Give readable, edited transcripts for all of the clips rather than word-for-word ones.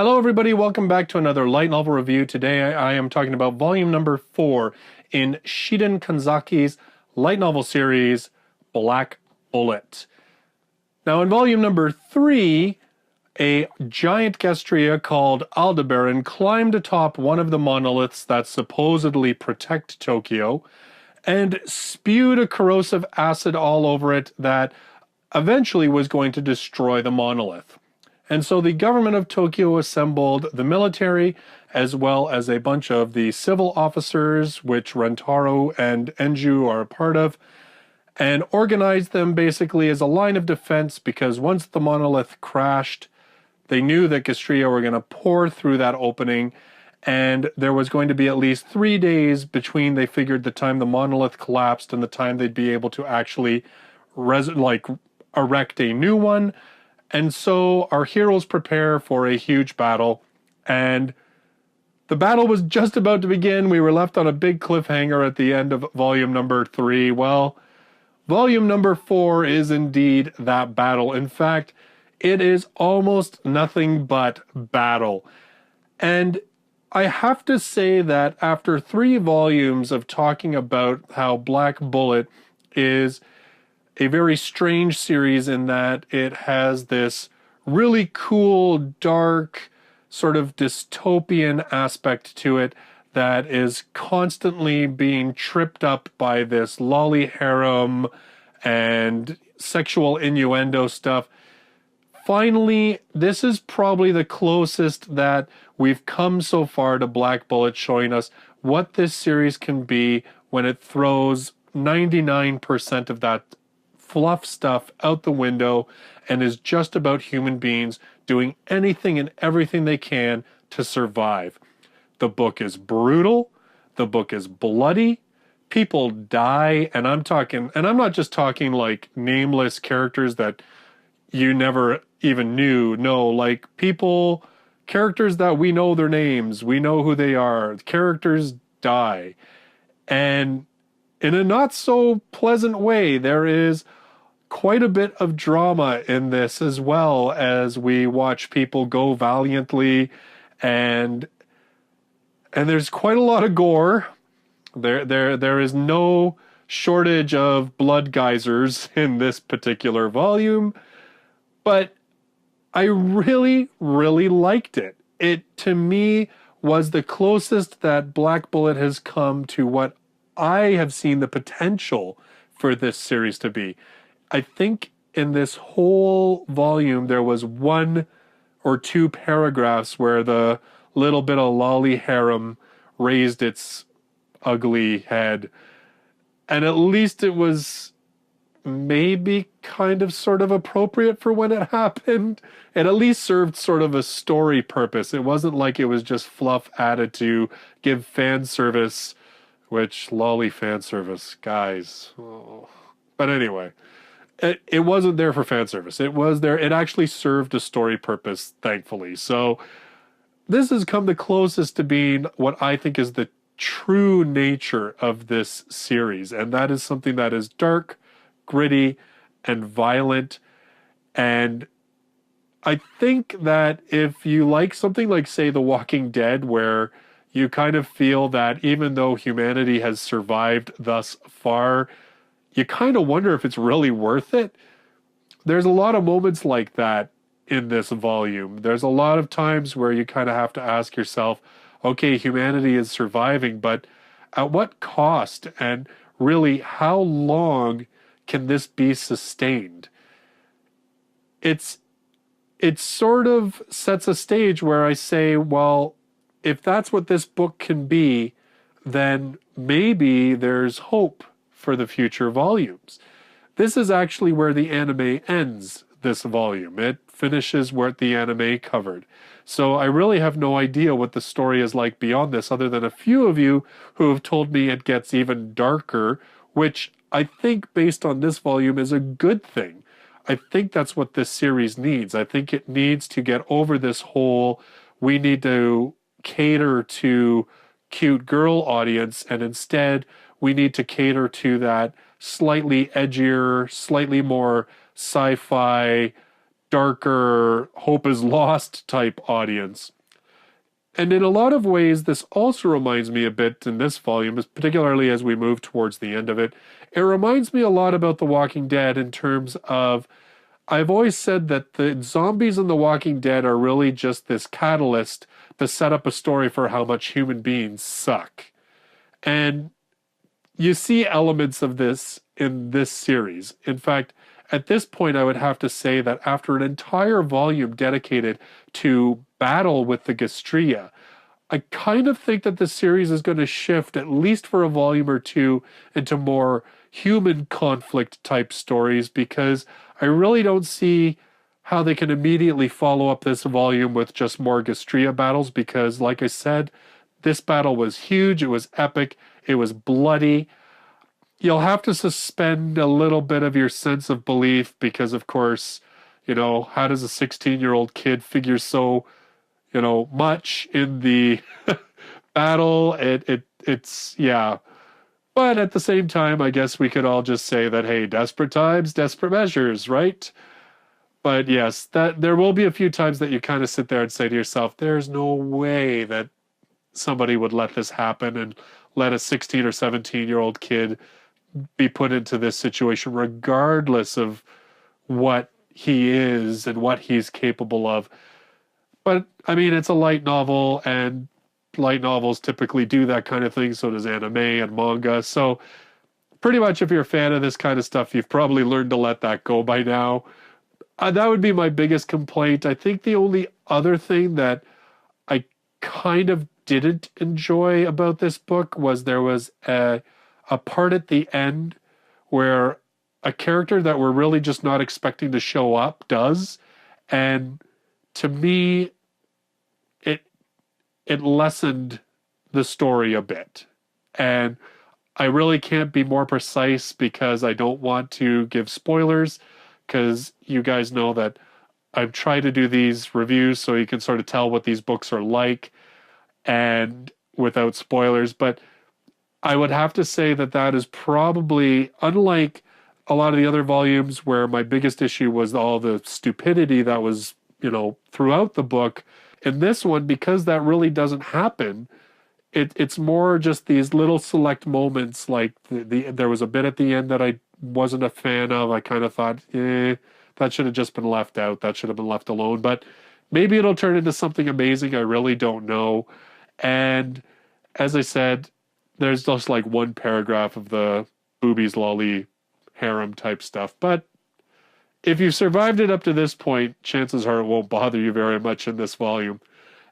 Hello everybody, welcome back to another light novel review. Today I am talking about volume number 4 in Shiden Kanzaki's light novel series, Black Bullet. Now in volume number 3, a giant Gastria called Aldebaran climbed atop one of the monoliths that supposedly protect Tokyo and spewed a corrosive acid all over it that eventually was going to destroy the monolith. And so the government of Tokyo assembled the military as well as a bunch of the civil officers, which Rentaro and Enju are a part of, and organized them basically as a line of defense because once the monolith crashed, they knew that Gastria were going to pour through that opening, and there was going to be at least 3 days between, they figured, the time the monolith collapsed and the time they'd be able to actually erect a new one. And so our heroes prepare for a huge battle, and the battle was just about to begin. We were left on a big cliffhanger at the end of volume number 3. Well, volume number 4 is indeed that battle. In fact, it is almost nothing but battle. And I have to say that after 3 volumes of talking about how Black Bullet is a very strange series in that it has this really cool, dark, sort of dystopian aspect to it that is constantly being tripped up by this lolly harem and sexual innuendo stuff. Finally, this is probably the closest that we've come so far to Black Bullet showing us what this series can be when it throws 99% of that fluff stuff out the window and is just about human beings doing anything and everything they can to survive. The book is brutal. The book is bloody. People die, and I'm not just talking like nameless characters that you never even knew. No, like characters that we know their names, we know who they are. Characters die. And in a not so pleasant way, there is quite a bit of drama in this, as well as we watch people go valiantly, and there's quite a lot of gore. There is no shortage of blood geysers in this particular volume, but I really, really liked it. It, to me, was the closest that Black Bullet has come to what I have seen the potential for this series to be. I think in this whole volume, there was 1 or 2 paragraphs where the little bit of lolly harem raised its ugly head. And at least it was maybe kind of sort of appropriate for when it happened. It at least served sort of a story purpose. It wasn't like it was just fluff added to give fan service, which lolly fan service, guys. Oh. But anyway. It wasn't there for fan service. It was there. It actually served a story purpose, thankfully. So this has come the closest to being what I think is the true nature of this series. And that is something that is dark, gritty, and violent. And I think that if you like something like, say, The Walking Dead, where you kind of feel that even though humanity has survived thus far, you kind of wonder if it's really worth it. There's a lot of moments like that in this volume. There's a lot of times where you kind of have to ask yourself, okay, humanity is surviving, but at what cost? And really, how long can this be sustained? It sort of sets a stage where I say, well, if that's what this book can be, then maybe there's hope for the future volumes. This is actually where the anime ends this volume. It finishes where the anime covered. So I really have no idea what the story is like beyond this, other than a few of you who have told me it gets even darker, which I think, based on this volume, is a good thing. I think that's what this series needs. I think it needs to get over this whole, we need to cater to cute girl audience, and instead we need to cater to that slightly edgier, slightly more sci-fi, darker, hope is lost type audience. And in a lot of ways, this also reminds me a bit in this volume, particularly as we move towards the end of it. It reminds me a lot about The Walking Dead in terms of, I've always said that the zombies in The Walking Dead are really just this catalyst to set up a story for how much human beings suck. And you see elements of this in this series. In fact, at this point, I would have to say that after an entire volume dedicated to battle with the Gastria, I kind of think that the series is going to shift, at least for a volume or two, into more human conflict type stories, because I really don't see how they can immediately follow up this volume with just more Gastria battles, because, like I said, this battle was huge, it was epic, it was bloody. You'll have to suspend a little bit of your sense of belief because, of course, you know, how does a 16-year-old kid figure so, you know, much in the battle? It's yeah. But at the same time, I guess we could all just say that, hey, desperate times, desperate measures, right? But yes, that there will be a few times that you kind of sit there and say to yourself, there's no way that somebody would let this happen and let a 16 or 17-year-old kid be put into this situation, regardless of what he is and what he's capable of. But I mean, it's a light novel, and light novels typically do that kind of thing. So does anime and manga. So pretty much if you're a fan of this kind of stuff, you've probably learned to let that go by now. That would be my biggest complaint. I think the only other thing that I kind of didn't enjoy about this book was there was a part at the end where a character that we're really just not expecting to show up does. And to me, it lessened the story a bit. And I really can't be more precise because I don't want to give spoilers, because you guys know that I've tried to do these reviews so you can sort of tell what these books are like and without spoilers. But I would have to say that that is probably, unlike a lot of the other volumes where my biggest issue was all the stupidity that was, you know, throughout the book, in this one, because that really doesn't happen, it's more just these little select moments. Like there was a bit at the end that I wasn't a fan of. I kind of thought, that should have just been left out. That should have been left alone. But maybe it'll turn into something amazing. I really don't know. And as I said, there's just like one paragraph of the boobies, lolly, harem type stuff. But if you've survived it up to this point, chances are it won't bother you very much in this volume.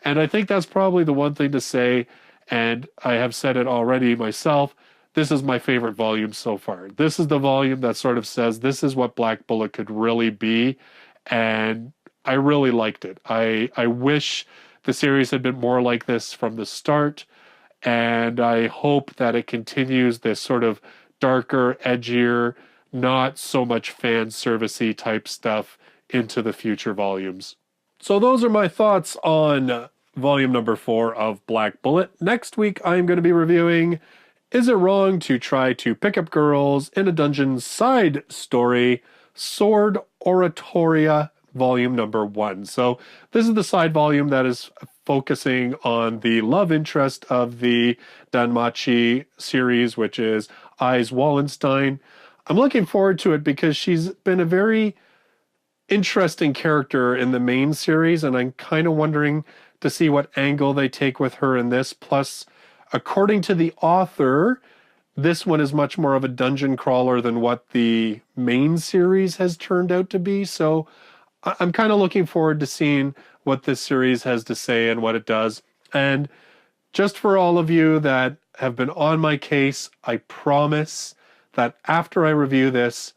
And I think that's probably the one thing to say, and I have said it already myself, this is my favorite volume so far. This is the volume that sort of says this is what Black Bullet could really be, and I really liked it. I wish the series had been more like this from the start, and I hope that it continues this sort of darker, edgier, not so much fan servicey type stuff into the future volumes. So those are my thoughts on volume number 4 of Black Bullet. Next week, I'm going to be reviewing Is It Wrong to Try to Pick Up Girls in a Dungeon side story, Sword Oratoria, volume number 1. So this is the side volume that is focusing on the love interest of the Danmachi series, which is Eyes Wallenstein. I'm looking forward to it because she's been a very interesting character in the main series, and I'm kind of wondering to see what angle they take with her in this. Plus, according to the author, this one is much more of a dungeon crawler than what the main series has turned out to be. So I'm kind of looking forward to seeing what this series has to say and what it does. And just for all of you that have been on my case, I promise that after I review this,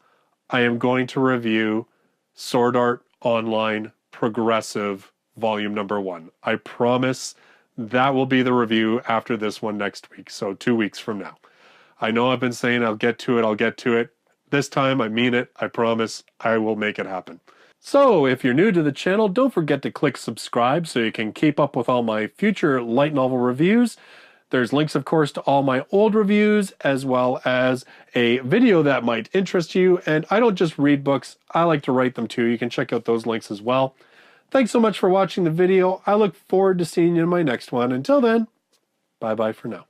I am going to review Sword Art Online Progressive Volume number 1. I promise that will be the review after this one next week, so 2 weeks from now. I know I've been saying I'll get to it. This time I mean it. I promise I will make it happen. So if you're new to the channel, don't forget to click subscribe so you can keep up with all my future light novel reviews. There's links, of course, to all my old reviews, as well as a video that might interest you. And I don't just read books, I like to write them too. You can check out those links as well. Thanks so much for watching the video. I look forward to seeing you in my next one. Until then, bye-bye for now.